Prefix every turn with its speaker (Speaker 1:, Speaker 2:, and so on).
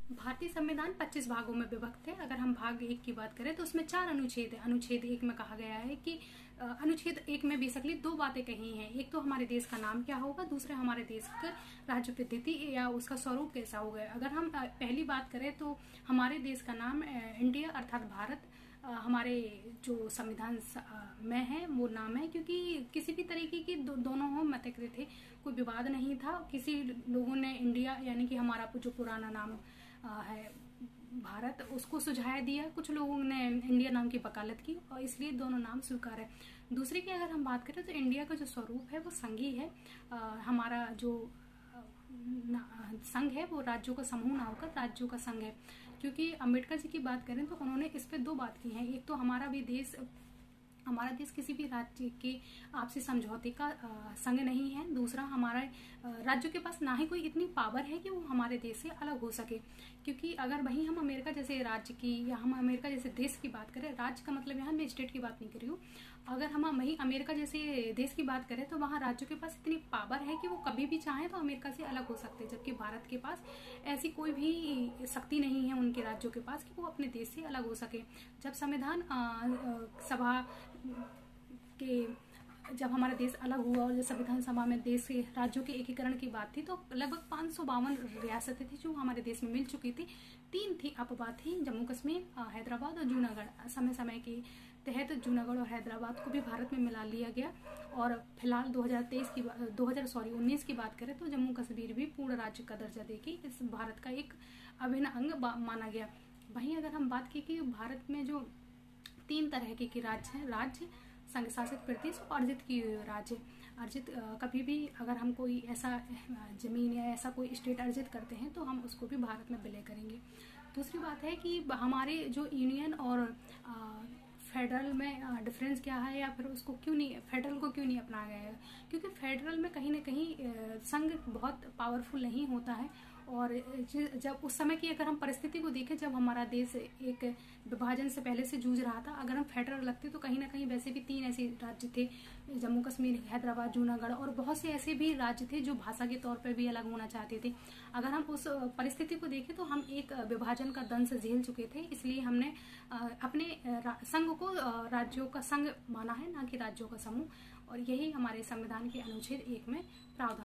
Speaker 1: भारतीय संविधान 25 भागों में विभक्त है। अगर हम भाग 1 की बात करें तो उसमें 4 अनुच्छेद है। अनुच्छेद 1 में कहा गया है कि अनुच्छेद 1 में बेसिकली 2 बातें कही हैं। एक तो हमारे देश का नाम क्या होगा, दूसरा हमारे देश का राज्य पद्धति या उसका स्वरूप कैसा होगा। अगर हम पहली बात करें तो हमारे देश का नाम इंडिया अर्थात भारत हमारे जो संविधान में है वो नाम है, क्योंकि किसी भी तरीके की दोनों हो मतकृत थे, कोई विवाद नहीं था। किसी लोगों ने इंडिया यानी कि हमारा जो पुराना नाम है भारत उसको सुझाया दिया, कुछ लोगों ने इंडिया नाम की वकालत की और इसलिए दोनों नाम स्वीकार है। दूसरी की अगर हम बात करें तो इंडिया का जो स्वरूप है वो संघीय है। हमारा जो संघ है वो राज्यों का समूह ना होकर राज्यों का संघ है। क्योंकि अम्बेडकर जी की बात करें तो उन्होंने इस पे 2 बात की हैं। एक तो हमारा देश किसी भी राज्य के आपसी समझौते का संग नहीं है। दूसरा हमारा राज्यों के पास ना ही कोई इतनी पावर है कि वो हमारे देश से अलग हो सके। क्योंकि अगर वहीं हम अमेरिका जैसे राज्य की या हम अमेरिका जैसे देश की बात करें, राज्य का मतलब यहाँ मैं स्टेट की बात नहीं कर रही हूँ, अगर हम वहीं अमेरिका जैसे देश की बात करें तो वहाँ राज्यों के पास इतनी पावर है कि वो कभी भी चाहें तो अमेरिका से अलग हो सकते हैं। जबकि भारत के पास ऐसी कोई भी शक्ति नहीं है उनके राज्यों के पास कि वो अपने देश से अलग हो सके। जब संविधान सभा के जब हमारा देश अलग हुआ और जब संविधान सभा में देश के राज्यों के एकीकरण की बात थी तो लगभग 552 रियासतें थी जो हमारे देश में मिल चुकी थी। 3 थी अपवाद थी, जम्मू कश्मीर, हैदराबाद और जूनागढ़। समय समय के तहत जूनागढ़ और हैदराबाद को भी भारत में मिला लिया गया। और फिलहाल 19 की बात करें तो जम्मू कश्मीर भी पूर्ण राज्य का दर्जा देके इस भारत का एक अभिन्न अंग माना गया। वहीं अगर हम बात की कि भारत में जो 3 तरह के राज्य हैं, राज्य, संघ शासित प्रदेश और अर्जित की राज्य। अर्जित कभी भी अगर हम कोई ऐसा जमीन या ऐसा कोई स्टेट अर्जित करते हैं तो हम उसको भी भारत में विलय करेंगे। दूसरी बात है कि हमारे जो यूनियन और फेडरल में डिफरेंस क्या है, या फिर उसको क्यों नहीं, फेडरल को क्यों नहीं अपनाया गया है। क्योंकि फेडरल में कहीं ना कहीं संघ बहुत पावरफुल नहीं होता है। और जब उस समय की अगर हम परिस्थिति को देखें, जब हमारा देश एक विभाजन से पहले से जूझ रहा था, अगर हम फेडरल लगते तो कहीं ना कहीं वैसे भी 3 ऐसे राज्य थे, जम्मू कश्मीर, हैदराबाद, जूनागढ़, और बहुत से ऐसे भी राज्य थे जो भाषा के तौर पर भी अलग होना चाहते थे। अगर हम उस परिस्थिति को देखें तो हम एक विभाजन का दंश झेल चुके थे, इसलिए हमने अपने संघ को राज्यों का संघ माना है, ना कि राज्यों का समूह। और यही हमारे संविधान के अनुच्छेद 1 में प्रावधान